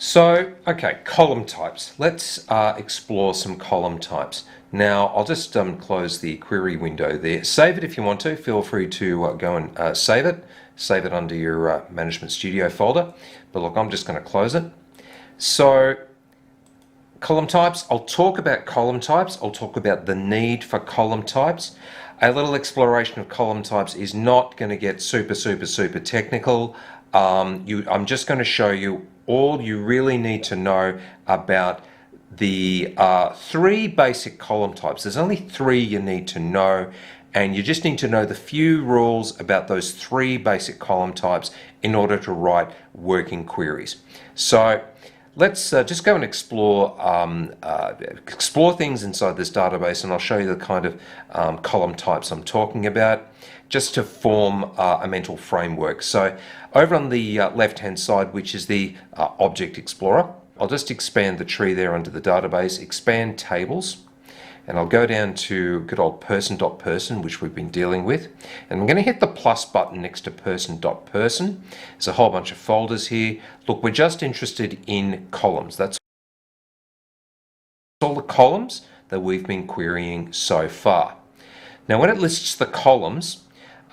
So, okay, column types. Let's explore some column types. Now, I'll just close the query window there. Save it if you want to. Feel free to go and save it. Save it under your Management Studio folder. But look, I'm just going to close it. So, column types. I'll talk about column types. I'll talk about the need for column types. A little exploration of column types is not going to get super technical. I'm just going to show you all you really need to know about the three basic column types. There's only three you need to know, and you just need to know the few rules about those three basic column types in order to write working queries. So let's just go and explore things inside this database, and I'll show you the kind of column types I'm talking about, just to form a mental framework. So over on the left-hand side, which is the Object Explorer, I'll just expand the tree there under the database, expand tables, and I'll go down to good old person.person, which we've been dealing with, and I'm going to hit the plus button next to person.person. There's a whole bunch of folders here. Look, we're just interested in columns. That's all the columns that we've been querying so far. Now, when it lists the columns,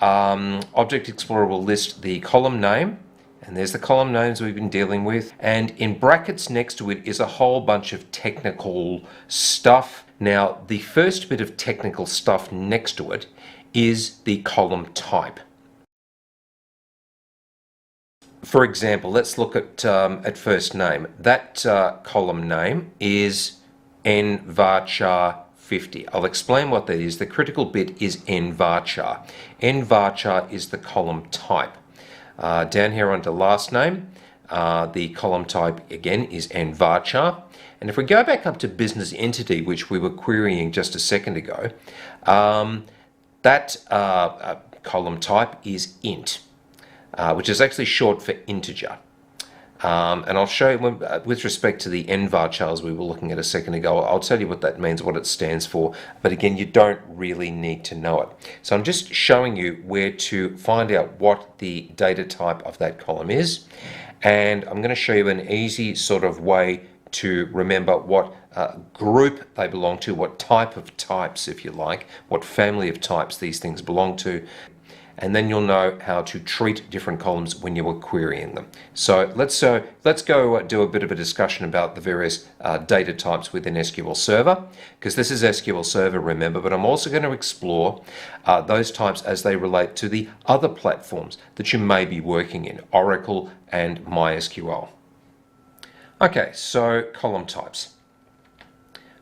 Object Explorer will list the column name, and there's the column names we've been dealing with, and in brackets next to it is a whole bunch of technical stuff. Now, the first bit of technical stuff next to it is the column type. For example, let's look at first name. That column name is nvarchar 50. I'll explain what that is. The critical bit is nvarchar. Nvarchar is the column type. Down here under last name, the column type again is nvarchar. And if we go back up to business entity, which we were querying just a second ago, that column type is int, which is actually short for integer. And I'll show you, with respect to the nvarchars we were looking at a second ago, I'll tell you what that means, what it stands for, but again, you don't really need to know it. So I'm just showing you where to find out what the data type of that column is, and I'm going to show you an easy sort of way to remember what group they belong to, what type of types, if you like, what family of types these things belong to, and then you'll know how to treat different columns when you are querying them. So let's go do a bit of a discussion about the various data types within SQL Server, because this is SQL Server, remember, but I'm also going to explore those types as they relate to the other platforms that you may be working in, Oracle and MySQL. Okay, so column types.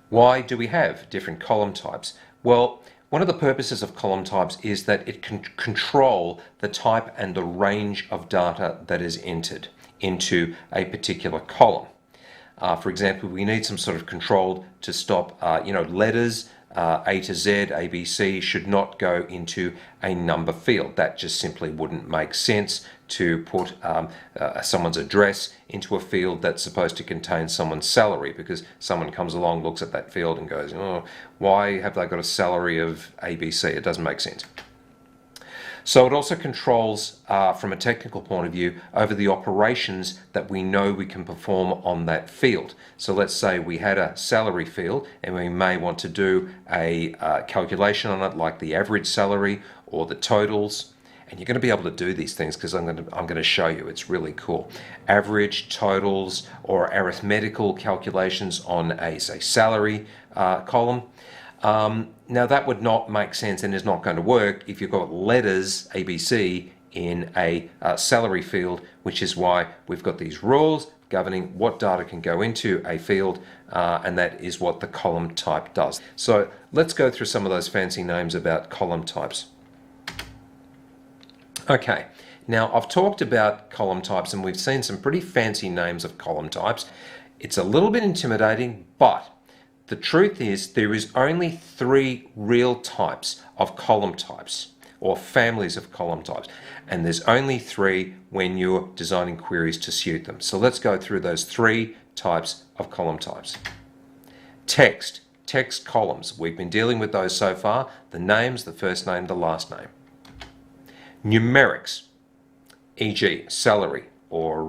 Why do we have different column types? Well, one of the purposes of column types is that it can control the type and the range of data that is entered into a particular column. For example, we need some sort of control to stop, letters A to Z, A, B, C should not go into a number field. That just simply wouldn't make sense to put someone's address into a field that's supposed to contain someone's salary, because someone comes along, looks at that field and goes, oh, why have they got a salary of ABC? It doesn't make sense. So it also controls, from a technical point of view, over the operations that we know we can perform on that field. So let's say we had a salary field and we may want to do a calculation on it, like the average salary or the totals. And you're going to be able to do these things because I'm going to show you. It's really cool. Average, totals, or arithmetical calculations on a, say, salary column. Now that would not make sense and is not going to work if you've got letters ABC in a salary field, which is why we've got these rules governing what data can go into a field, and that is what the column type does. So let's go through some of those fancy names about column types. Okay, now I've talked about column types and we've seen some pretty fancy names of column types. It's a little bit intimidating, but the truth is there is only three real types of column types, or families of column types, and there's only three when you're designing queries to suit them. So let's go through those three types of column types. Text columns. We've been dealing with those so far. The names, the first name, the last name. Numerics, e.g. salary or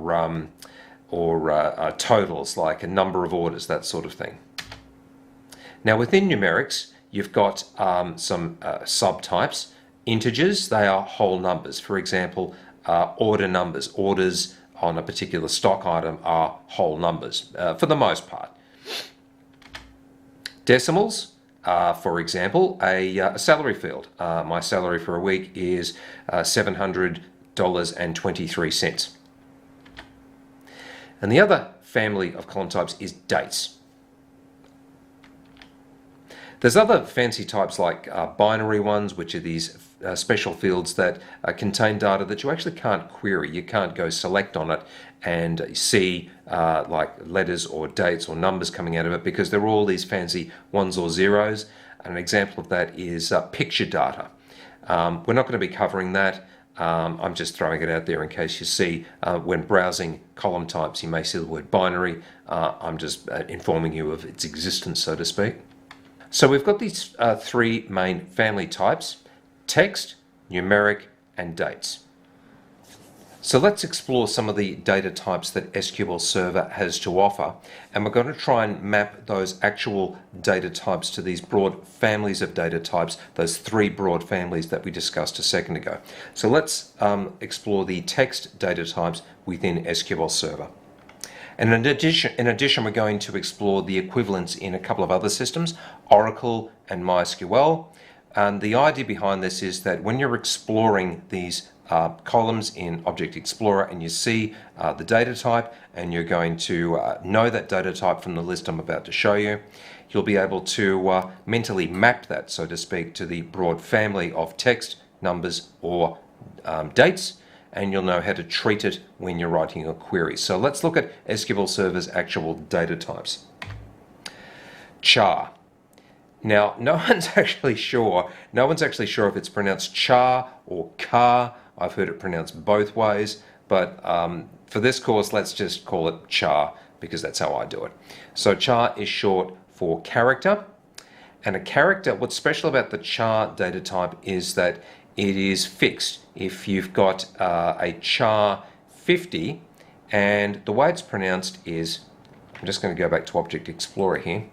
totals, like a number of orders, that sort of thing. Now within numerics, you've got some subtypes. Integers, they are whole numbers. For example, order numbers. Orders on a particular stock item are whole numbers for the most part. Decimals, for example, a salary field. My salary for a week is $700.23. And the other family of column types is dates. There's other fancy types like binary ones, which are these special fields that contain data that you actually can't query. You can't go select on it and see like letters or dates or numbers coming out of it, because they're all these fancy ones or zeros. And an example of that is picture data. We're not going to be covering that. I'm just throwing it out there in case you see when browsing column types, you may see the word binary. I'm just informing you of its existence, so to speak. So we've got these three main family types: text, numeric, and dates. So let's explore some of the data types that SQL Server has to offer, and we're going to try and map those actual data types to these broad families of data types, those three broad families that we discussed a second ago. So let's explore the text data types within SQL Server. And in addition, we're going to explore the equivalents in a couple of other systems, Oracle and MySQL. And the idea behind this is that when you're exploring these columns in Object Explorer and you see the data type, and you're going to know that data type from the list I'm about to show you, you'll be able to mentally map that, so to speak, to the broad family of text, numbers, or dates, and you'll know how to treat it when you're writing a query. So let's look at SQL Server's actual data types. Char. Now, no one's actually sure if it's pronounced char or car. I've heard it pronounced both ways, but for this course, let's just call it char, because that's how I do it. So char is short for character, and a character, what's special about the char data type is that it is fixed. If you've got a char 50, and the way it's pronounced is, I'm just going to go back to Object Explorer here,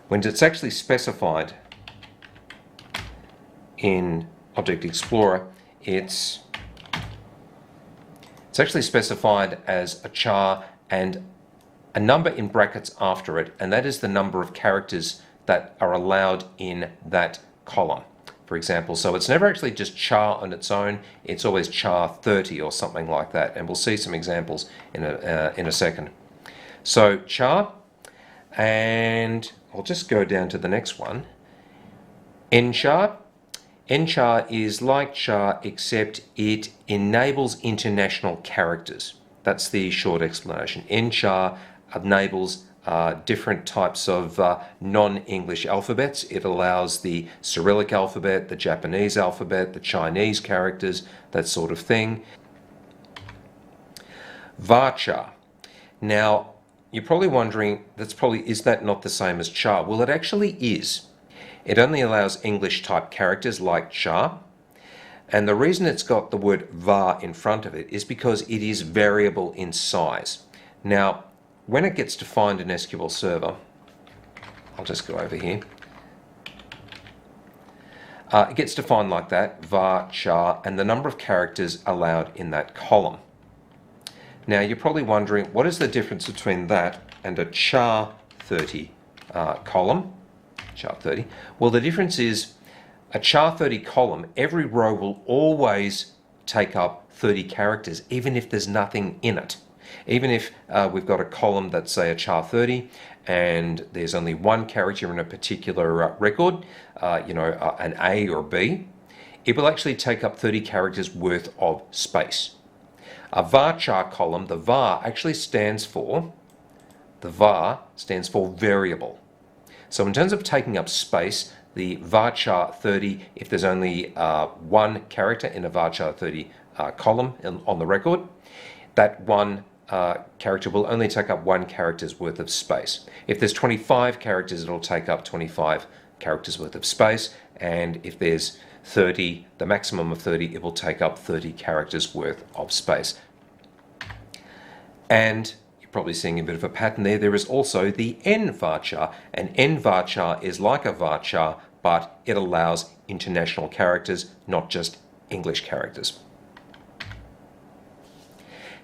when it's actually specified in Object Explorer, it's actually specified as a char and a number in brackets after it, and that is the number of characters that are allowed in that column. For example, so it's never actually just char on its own, it's always char 30 or something like that, and we'll see some examples in a second. So char, and I'll just go down to the next one, nchar. Nchar is like char, except it enables international characters. That's the short explanation. Nchar enables different types of non-English alphabets. It allows the Cyrillic alphabet, the Japanese alphabet, the Chinese characters, that sort of thing. Varchar. Now, you're probably wondering, is that not the same as char? Well, it actually is. It only allows English type characters like char. And the reason it's got the word var in front of it is because it is variable in size. Now, when it gets defined in SQL Server, I'll just go over here. It gets defined like that, var, char, and the number of characters allowed in that column. Now, you're probably wondering, what is the difference between that and a char 30 column? Char 30. Well, the difference is a char 30 column, every row will always take up 30 characters, even if there's nothing in it. Even if we've got a column that's, say, a char 30, and there's only one character in a particular record, an A or B, it will actually take up 30 characters worth of space. A varchar column, the var actually stands for variable. So in terms of taking up space, the varchar 30, if there's only one character in a varchar 30 column on the record, that one character will only take up one character's worth of space. If there's 25 characters, it'll take up 25 characters worth of space, and if there's 30, the maximum of 30, it will take up 30 characters worth of space. And you're probably seeing a bit of a pattern there. There is also the N varchar. An N varchar is like a varchar, but it allows international characters, not just English characters.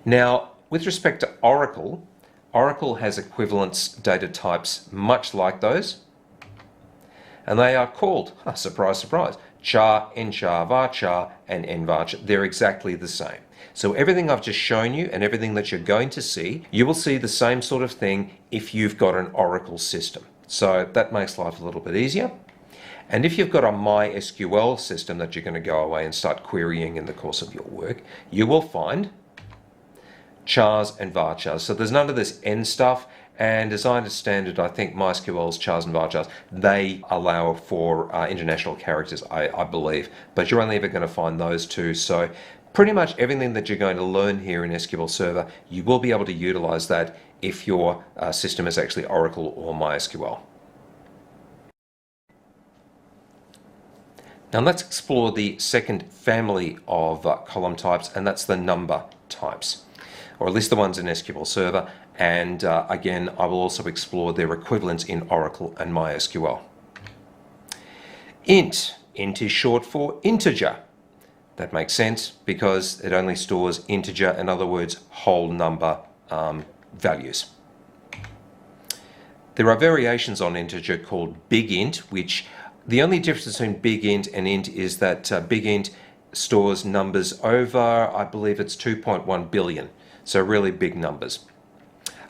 Now, with respect to Oracle, Oracle has equivalence data types much like those, and they are called, surprise, surprise, char, nchar, varchar, and nvarchar. They're exactly the same. So everything I've just shown you and everything that you're going to see, you will see the same sort of thing if you've got an Oracle system. So that makes life a little bit easier. And if you've got a MySQL system that you're going to go away and start querying in the course of your work, you will find chars and varchars. So there's none of this N stuff. And as I understand it, I think MySQL's chars and varchars, they allow for international characters, I believe. But you're only ever going to find those two. So pretty much everything that you're going to learn here in SQL Server, you will be able to utilize that if your system is actually Oracle or MySQL. Now let's explore the second family of column types, and that's the number types, or at least the ones in SQL Server. And again, I will also explore their equivalents in Oracle and MySQL. Int is short for integer. That makes sense because it only stores integer, in other words, whole number values. There are variations on integer called big int, which the only difference between big int and int is that big int stores numbers over, I believe it's 2.1 billion. So really big numbers.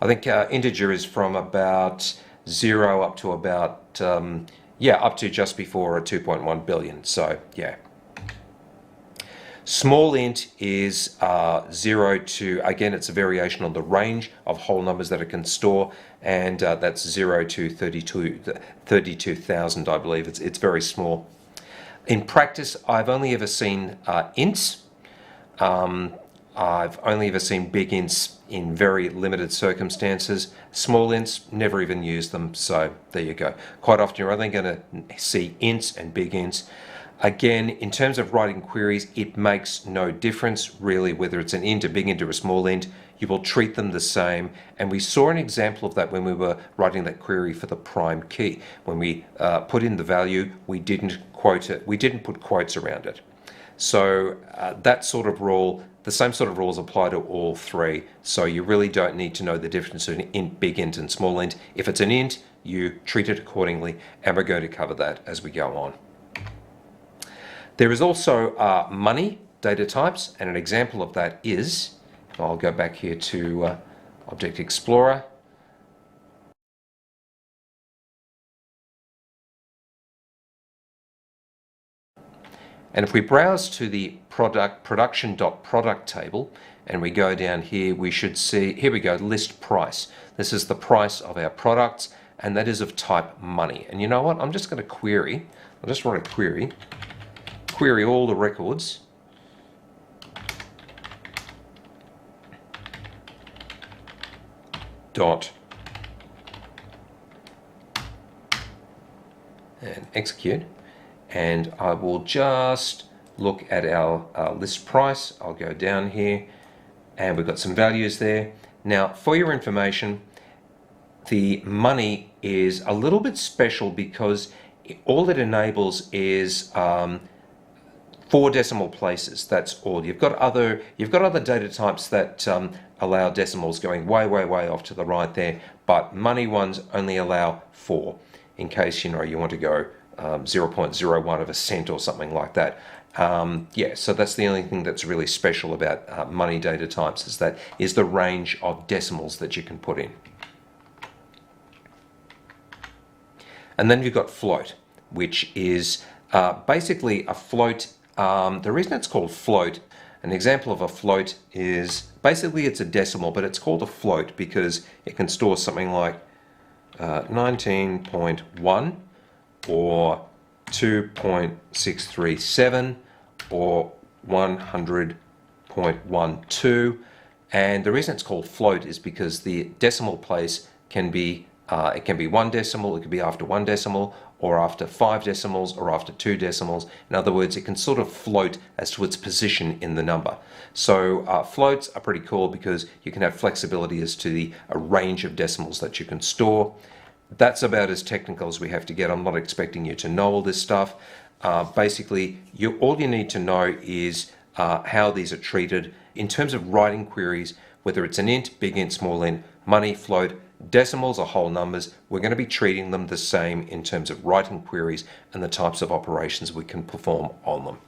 I think integer is from about 0 up to about, up to just before 2.1 billion. So, yeah. Small int is 0 to, again, it's a variation on the range of whole numbers that it can store, and that's 0 to 32,000, I believe. It's very small. In practice, I've only ever seen ints. I've only ever seen big ints in very limited circumstances. Small ints, never even used them, so there you go. Quite often you're only going to see ints and big ints. Again, in terms of writing queries, it makes no difference really whether it's an int, a big int, or a small int. You will treat them the same, and we saw an example of that when we were writing that query for the prime key. When we put in the value, we didn't quote it, we didn't put quotes around it. So that sort of rule, the same sort of rules apply to all three. So you really don't need to know the difference between int, big int, and small int. If it's an int, you treat it accordingly, and we're going to cover that as we go on. There is also money data types, and an example of that is, I'll go back here to Object Explorer. And if we browse to the production.product table and we go down here, we should see, here we go, list price. This is the price of our products, and that is of type money. And you know what? I'm just going to query, I'll just write a query all the records dot and execute. And I will just look at our list price. I'll go down here and we've got some values there. Now, for your information, the money is a little bit special because all it enables is 4 decimal places. That's all. You've got other data types that allow decimals going way off to the right there, but money ones only allow 4 in case you want to go 0.01 of a cent or something like that. So that's the only thing that's really special about money data types is the range of decimals that you can put in. And then you've got float, which is basically a float. The reason it's called float, an example of a float is basically it's a decimal, but it's called a float because it can store something like 19.1 or 2.637 or 100.12. And the reason it's called float is because the decimal place can be it can be 1 decimal, it could be after 1 decimal, or after 5 decimals, or after 2 decimals. In other words, it can sort of float as to its position in the number. So floats are pretty cool because you can have flexibility as to the range of decimals that you can store. That's about as technical as we have to get. I'm not expecting you to know all this stuff. Basically, all you need to know is how these are treated in terms of writing queries, whether it's an int, big int, small int, money, float, decimals or whole numbers. We're going to be treating them the same in terms of writing queries and the types of operations we can perform on them.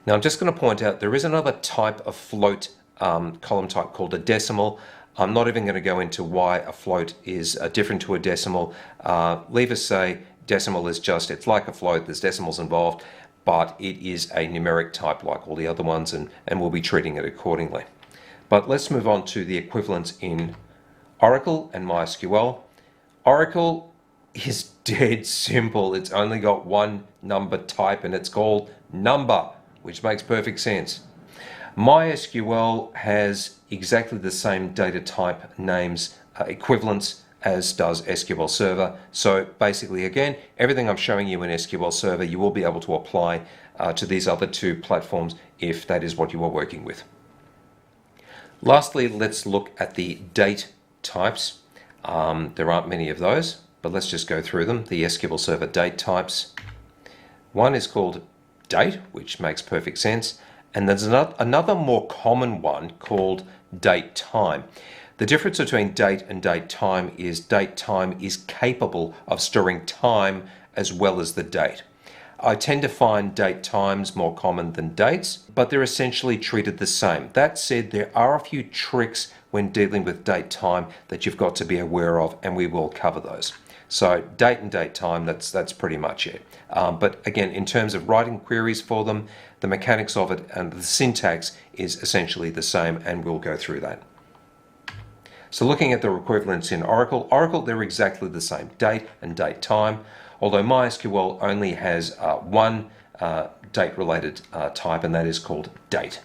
Now I'm just going to point out there is another type of float column type called a decimal. I'm not even going to go into why a float is different to a decimal. Leave us say decimal is just, it's like a float, there's decimals involved, but it is a numeric type like all the other ones, and we'll be treating it accordingly. But let's move on to the equivalents in Oracle and MySQL. Oracle is dead simple. It's only got one number type and it's called number, which makes perfect sense. MySQL has exactly the same data type names equivalents as does SQL Server. So basically, again, everything I'm showing you in SQL Server, you will be able to apply to these other two platforms if that is what you are working with. Lastly, let's look at the date types. There aren't many of those, but let's just go through them. The SQL Server date types. One is called date, which makes perfect sense. And there's another more common one called date time. The difference between date and date time is capable of storing time as well as the date. I tend to find date times more common than dates, but they're essentially treated the same. That said, there are a few tricks when dealing with date time that you've got to be aware of, and we will cover those. So date and date time, that's pretty much it. But again, in terms of writing queries for them, the mechanics of it and the syntax is essentially the same, and we'll go through that. So looking at the equivalents in Oracle, they're exactly the same, date and date time, although MySQL only has one date-related type, and that is called date.